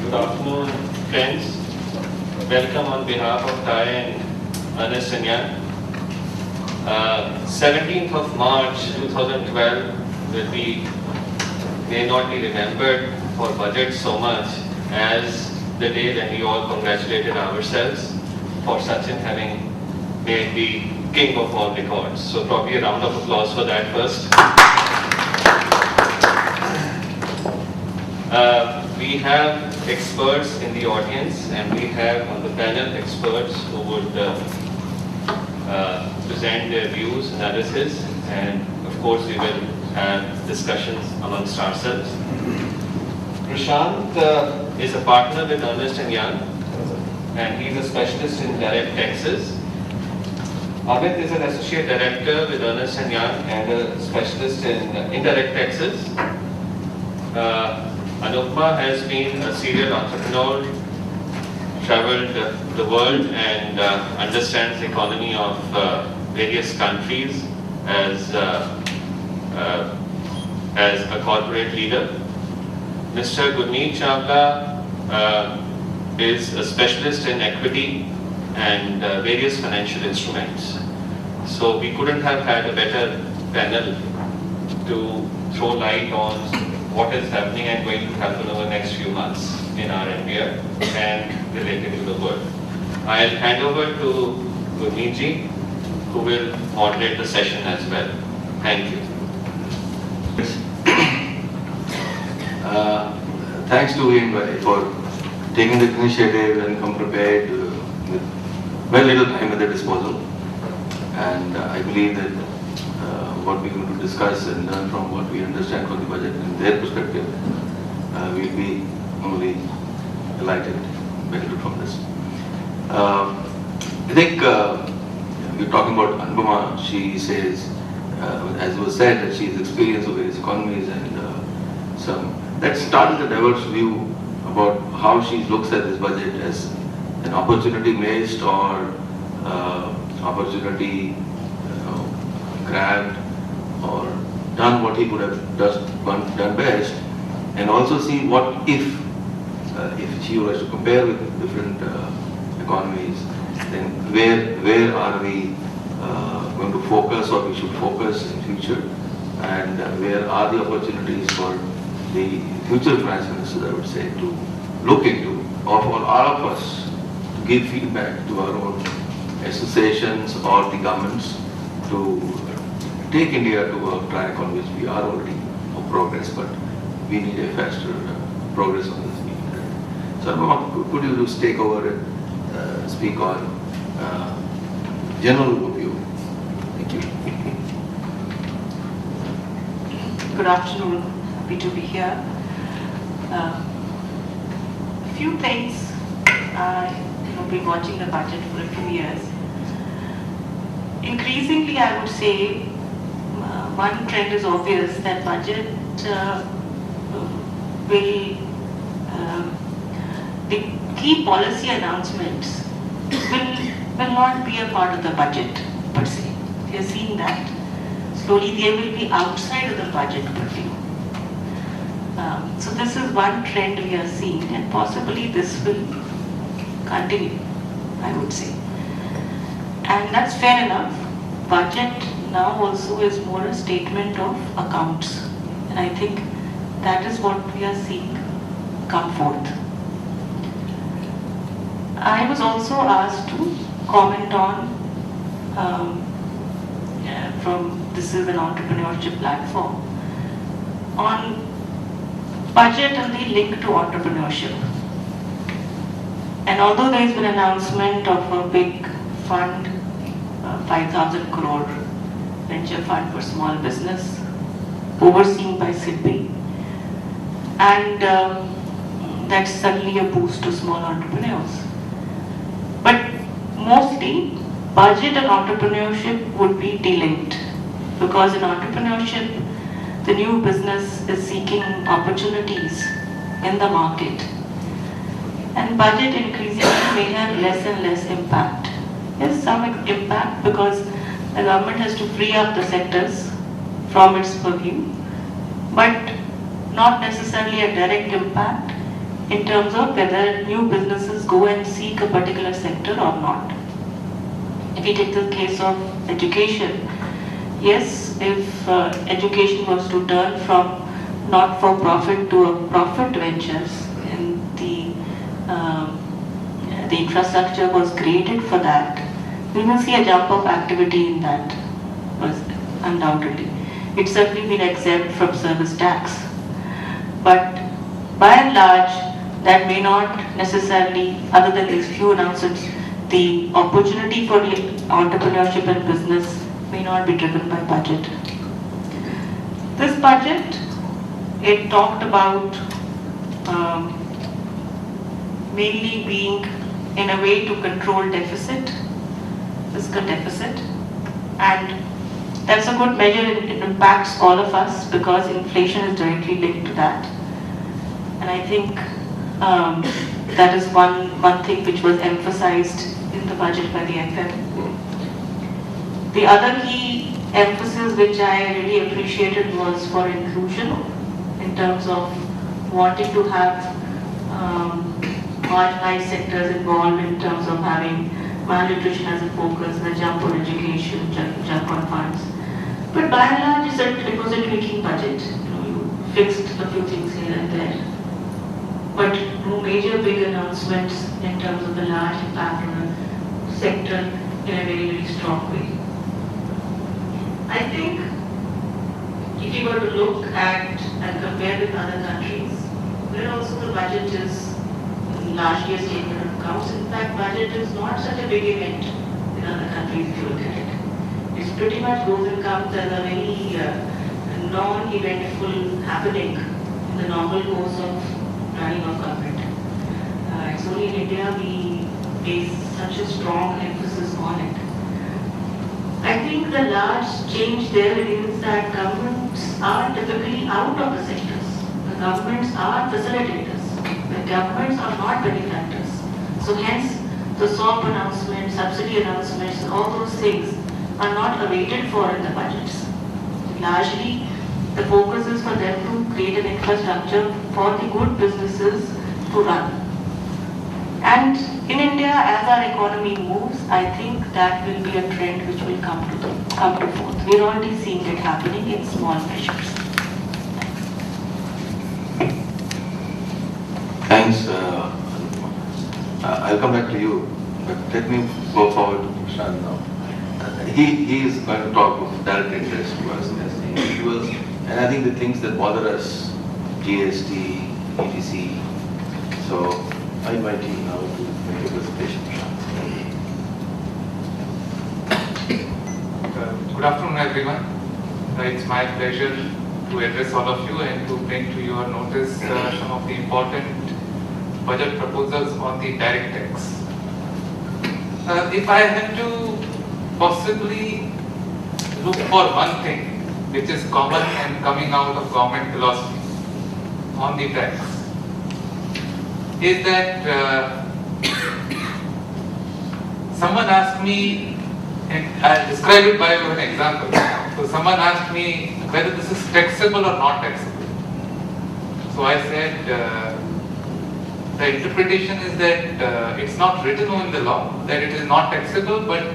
Good afternoon, friends. Welcome on behalf of TAI and Ernst & Young. 17th of March 2012 may not be remembered for budget so much as the day when we all congratulated ourselves for Sachin having made the king of all records. So probably a round of applause for that first. We have experts in the audience and we have on the panel experts who would present their views, analysis, and of course we will have discussions amongst ourselves. Prashant is a partner with Ernst & Young and he's a specialist in direct taxes. Amit is an associate director with Ernst & Young and a specialist in indirect taxes. Anupma has been a serial entrepreneur, traveled the world and understands the economy of various countries as a corporate leader. Mr. Gurneet Chawla is a specialist in equity and various financial instruments. So we couldn't have had a better panel to throw light on what is happening and going to happen over the next few months in our India and related to the world. I'll hand over to Gurneet ji, who will moderate the session as well. Thank you. Thanks to him for taking the initiative and come prepared with very little time at their disposal. And I believe that what we're going to discuss and learn from what we understand from the budget and their perspective will be only enlightened, benefited from this. I think we're talking about Anupama. She says, as was said, that she's experienced of various economies and that started a diverse view about how she looks at this budget as an opportunity-based or opportunity grabbed or done what he could have done best, and also see what if she was to compare with different economies, then where are we going to focus or we should focus in future, and where are the opportunities for the future finance ministers, I would say, to look into, or for all of us to give feedback to our own associations or the governments to take India to a track on which we are already of progress, but we need a faster progress on this. So, could you just take over and speak on general overview? Thank you. Good afternoon. Happy to be here. A few things. I've been watching the budget for a few years. Increasingly, I would say one trend is obvious that budget the key policy announcements will not be a part of the budget per se. We are seeing that slowly they will be outside of the budget purview. So this is one trend we are seeing, and possibly this will continue, I would say. And that's fair enough. Budget now also is more a statement of accounts. And I think that is what we are seeing come forth. I was also asked to comment on, this is an entrepreneurship platform, on budget and the link to entrepreneurship. And although there has been an announcement of a big fund, 5,000 crore venture fund for small business, overseen by SIDBI, and that's suddenly a boost to small entrepreneurs. But mostly, budget and entrepreneurship would be delinked, because in entrepreneurship, the new business is seeking opportunities in the market. And budget increasingly may have less and less impact. Yes, some impact because the government has to free up the sectors from its purview, but not necessarily a direct impact in terms of whether new businesses go and seek a particular sector or not. If we take the case of education, yes, if education was to turn from not-for-profit to a profit ventures, and the infrastructure was created for that, we will see a jump of activity in that, undoubtedly. It's certainly been exempt from service tax. But by and large, that may not necessarily, other than these few announcements, the opportunity for entrepreneurship and business may not be driven by budget. This budget, it talked about mainly being in a way to control deficit, fiscal deficit, and that's a good measure. It impacts all of us because inflation is directly linked to that. And I think that is one thing which was emphasized in the budget by the FM. The other key emphasis which I really appreciated was for inclusion, in terms of wanting to have marginalized sectors involved, in terms of having malnutrition as a focus, the jump on education, jump on funds. But by and large, it was a tweaking budget. You fixed a few things here and there. But no major big announcements in terms of a large impact on a sector in a very, very strong way. I think if you were to look at and compare with other countries, where also the budget is largely a statement of accounts. In fact, budget is not such a big event in other countries if you look at it. It's pretty much goes and comes as a very non-eventful happening in the normal course of running of government. It's only in India we place such a strong emphasis on it. I think the large change there is that governments are typically out of the sectors. The governments are facilitators. The governments are not benefactors. So hence, the SOP announcements, subsidy announcements, all those things are not awaited for in the budgets. Largely, the focus is for them to create an infrastructure for the good businesses to run. And in India, as our economy moves, I think that will be a trend which will come to forth. We're already seeing it happening in small measures. Thanks. I'll come back to you, but let me go forward to Prashant now. He is going to talk of direct interest to us. And I think the things that bother us, GST, ETC. So I invite you now to make a presentation, Prashant. Good afternoon, everyone. It's my pleasure to address all of you and to bring to your notice some of the important budget proposals on the direct tax. If I had to possibly look for one thing which is common and coming out of government philosophy on the tax, is that someone asked me, and I'll describe it by an example. So someone asked me whether this is taxable or not taxable. So I said, the interpretation is that it's not written in the law that it is not taxable, but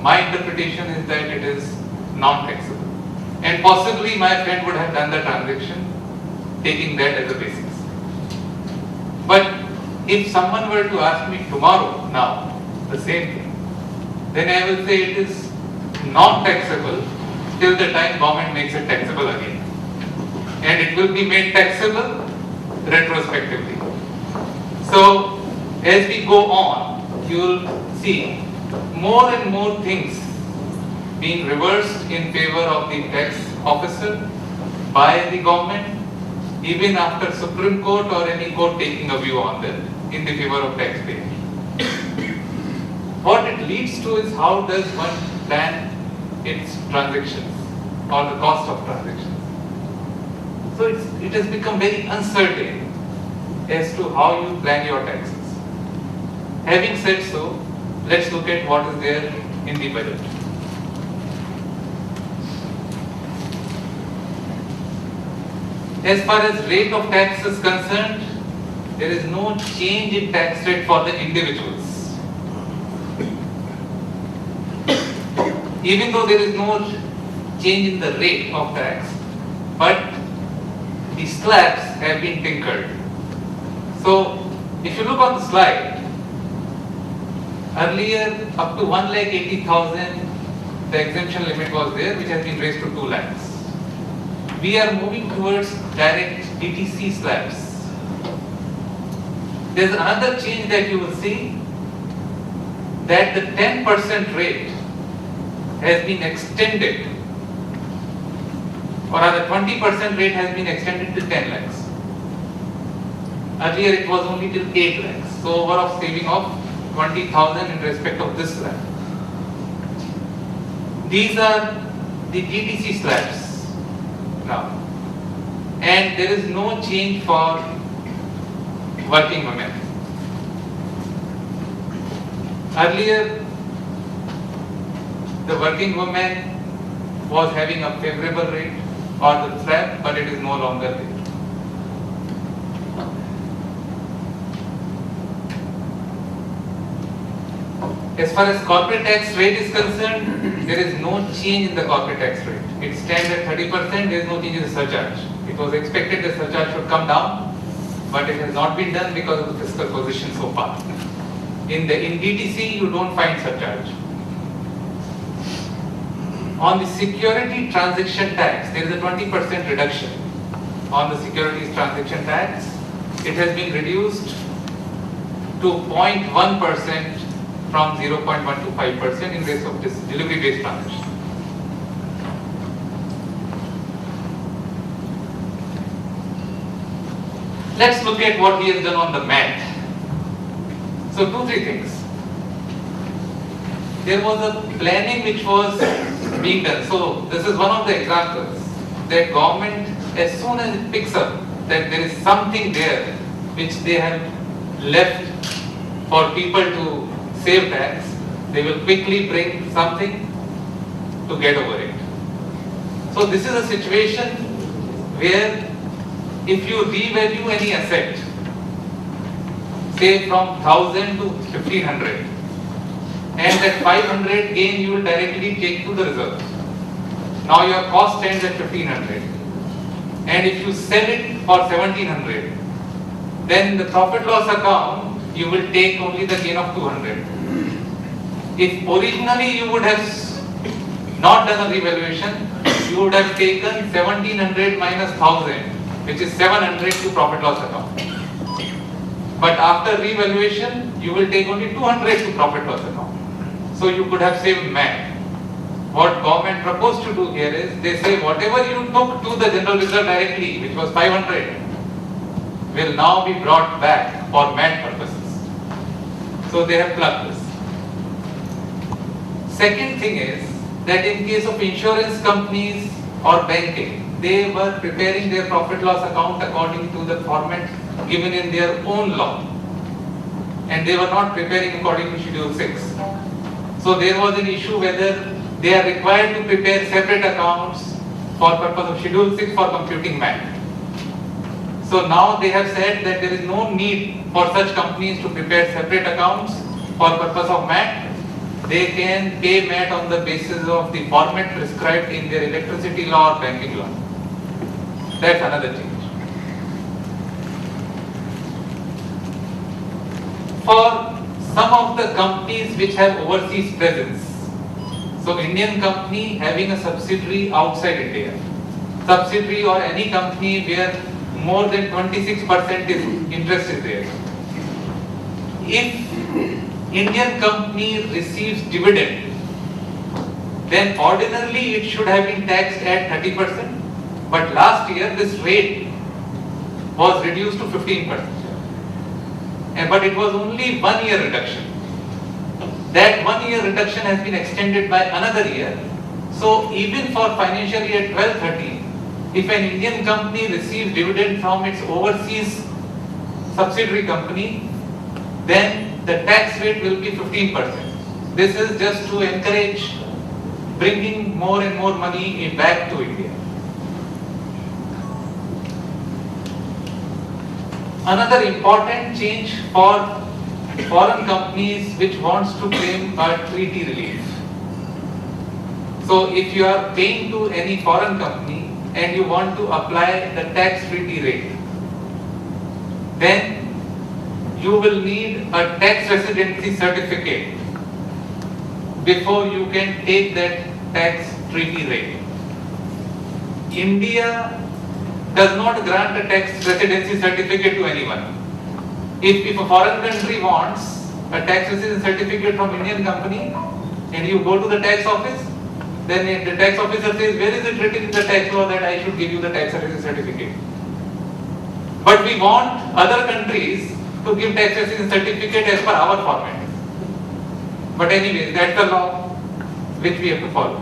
my interpretation is that it is non-taxable. And possibly my friend would have done the transaction taking that as a basis. But if someone were to ask me tomorrow, now, the same thing, then I will say it is non-taxable till the time government makes it taxable again. And it will be made taxable retrospectively. So, as we go on, you will see more and more things being reversed in favor of the tax officer by the government, even after Supreme Court or any court taking a view on that, in the favor of taxpayer. What it leads to is how does one plan its transactions or the cost of transactions. So it has become very uncertain as to how you plan your taxes. Having said so, let's look at what is there in the budget. As far as rate of tax is concerned, there is no change in tax rate for the individuals. Even though there is no change in the rate of tax, but the slabs have been tinkered. So, if you look on the slide, earlier up to 1,80,000 the exemption limit was there, which has been raised to 2 lakhs. We are moving towards direct DTC slabs. There's another change that you will see, that the 10% rate has been extended, or rather 20% rate has been extended to 10 lakhs. Earlier it was only till 8 lakhs. So overall saving of 20,000 in respect of this slab. These are the DTC slabs now. And there is no change for working women. Earlier, the working woman was having a favorable rate or the slab, but it is no longer there. As far as corporate tax rate is concerned, there is no change in the corporate tax rate. It stands at 30%, there is no change in the surcharge. It was expected the surcharge should come down, but it has not been done because of the fiscal position so far. In DTC, you don't find surcharge. On the security transaction tax, there is a 20% reduction on the securities transaction tax. It has been reduced to 0.1% from 0.125% in case of this delivery-based transaction. Let's look at what he has done on the MAT. So 2-3 things. There was a planning which was being done. So this is one of the examples that government, as soon as it picks up that there is something there which they have left for people to save tax, they will quickly bring something to get over it. So this is a situation where if you revalue any asset, say from 1,000 to 1,500, and that 500 gain you will directly take to the reserve. Now your cost stands at 1,500, and if you sell it for 1,700, then the profit loss account you will take only the gain of 200. If originally you would have not done a revaluation, you would have taken 1,700 minus 1,000, which is 700 to profit loss account. But after revaluation, you will take only 200 to profit loss account. So you could have saved MAT. What government proposed to do here is, they say whatever you took to the general reserve directly, which was 500, will now be brought back for MAT purposes. So they have plugged this. Second thing is that in case of insurance companies or banking, they were preparing their profit loss account according to the format given in their own law, and they were not preparing according to Schedule 6. So there was an issue whether they are required to prepare separate accounts for purpose of Schedule 6 for computing MAT. So now they have said that there is no need for such companies to prepare separate accounts for purpose of MAT. They can pay MAT on the basis of the format prescribed in their electricity law or banking law. That's another change. For some of the companies which have overseas presence, so Indian company having a subsidiary outside India, subsidiary or any company where more than 26% is interest is there. If Indian company receives dividend, then ordinarily it should have been taxed at 30%, but last year this rate was reduced to 15%. But it was only 1 year reduction. That 1 year reduction has been extended by another year. So even for financial year 12-13, if an Indian company receives dividend from its overseas subsidiary company, then the tax rate will be 15%. This is just to encourage bringing more and more money back to India. another important change for foreign companies which wants to claim a treaty relief. So if you are paying to any foreign company and you want to apply the tax treaty rate, then you will need a tax residency certificate before you can take that tax treaty rate. India does not grant a tax residency certificate to anyone. If a foreign country wants a tax residency certificate from Indian company and you go to the tax office, then the tax officer says, where is it written in the tax law that I should give you the tax residency certificate? But we want other countries to give tax residency certificate as per our format. But anyways, that's the law which we have to follow.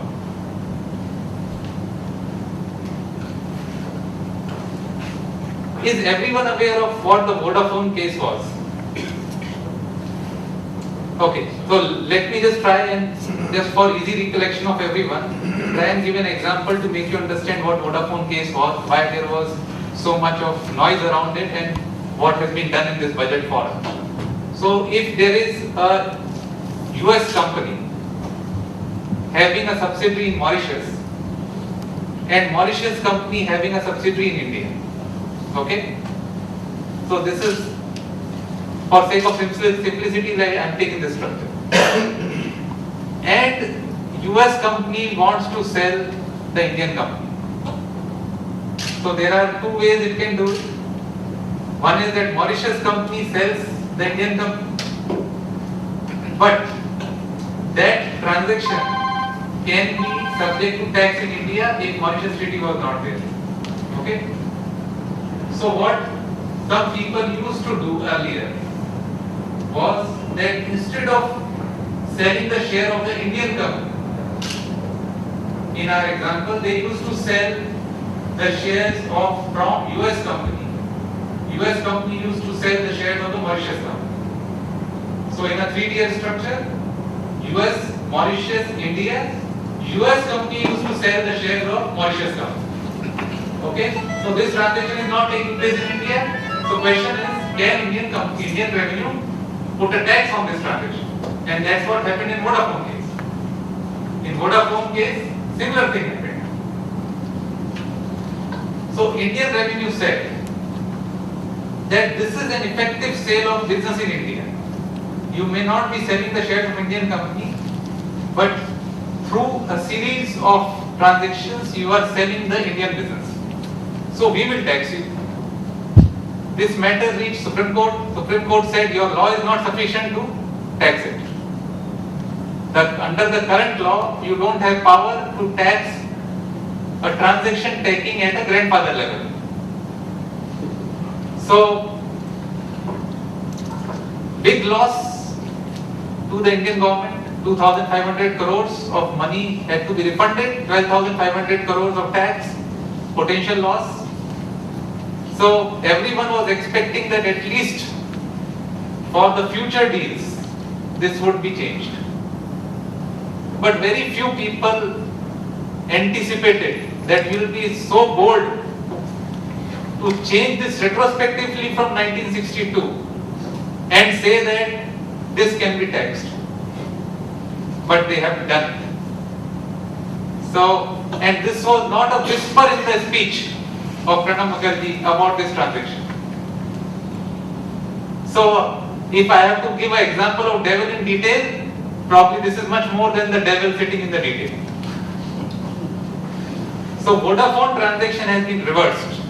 Is everyone aware of what the Vodafone case was? Okay, so let me just try and, just for easy recollection of everyone, try and give an example to make you understand what Vodafone case was, why there was so much of noise around it, and what has been done in this budget forum. So if there is a US company having a subsidiary in Mauritius and Mauritius company having a subsidiary in India, okay? So this is, for sake of simplicity, like I am taking this structure. And US company wants to sell the Indian company. So there are two ways it can do it. One is that Mauritius company sells the Indian company, but that transaction can be subject to tax in India if Mauritius treaty was not there. Okay? So what some people used to do earlier was that instead of selling the share of the Indian company, in our example, they used to sell the shares from US company. US company used to sell the shares of the Mauritius company. So in a 3-tier structure, US, Mauritius, India, US company used to sell the shares of Mauritius company. Okay? So this transaction is not taking place in India. So question is, can Indian revenue put a tax on this transaction? And that's what happened in Vodafone case. In Vodafone case, similar thing happened. So Indian revenue said that this is an effective sale of business in India. You may not be selling the shares of Indian company, but through a series of transactions, you are selling the Indian business. So we will tax you. This matter reached Supreme Court. Supreme Court said your law is not sufficient to tax it. Under the current law, you don't have power to tax a transaction taking at a grandfather level. So, big loss to the Indian government. 2,500 crores of money had to be refunded, 12,500 crores of tax, potential loss. So everyone was expecting that at least for the future deals, this would be changed. But very few people anticipated that we will be so bold to change this retrospectively from 1962 and say that this can be taxed. But they have done it. So, and this was not a whisper in the speech of Pranab Mukherjee about this transaction. So, if I have to give an example of devil in detail, probably this is much more than the devil sitting in the detail. So, Vodafone transaction has been reversed.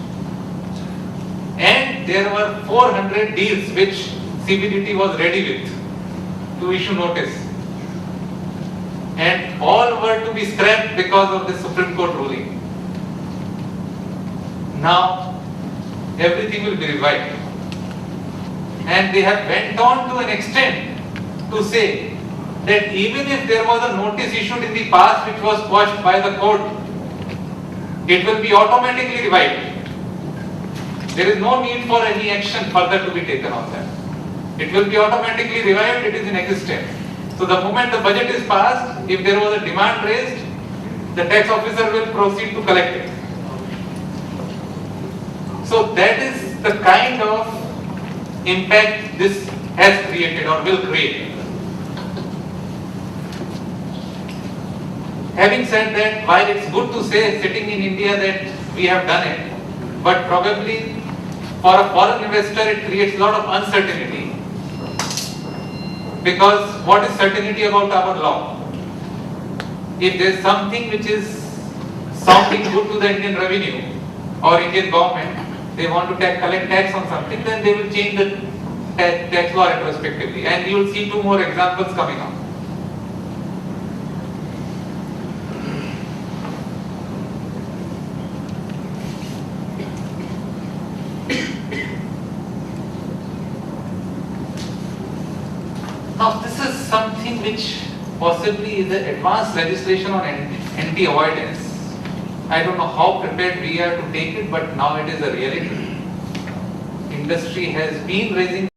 And there were 400 deals which CBDT was ready with to issue notice. And all were to be scrapped because of the Supreme Court ruling. Now, everything will be revived. And they have went on to an extent to say that even if there was a notice issued in the past which was quashed by the court, it will be automatically revived. There is no need for any action further to be taken on that. It will be automatically revived, it is in existence. So the moment the budget is passed, if there was a demand raised, the tax officer will proceed to collect it. So that is the kind of impact this has created or will create. Having said that, while it's good to say sitting in India that we have done it, but probably for a foreign investor it creates a lot of uncertainty. Because what is certainty about our law? If there is something which is sounding good to the Indian revenue or Indian government, they want to collect tax on something, then they will change the tax law retrospectively. And you will see 2 more examples coming up. Now this is something which possibly is an advanced legislation on anti-avoidance. I don't know how prepared we are to take it, but now it is a reality. Industry has been raising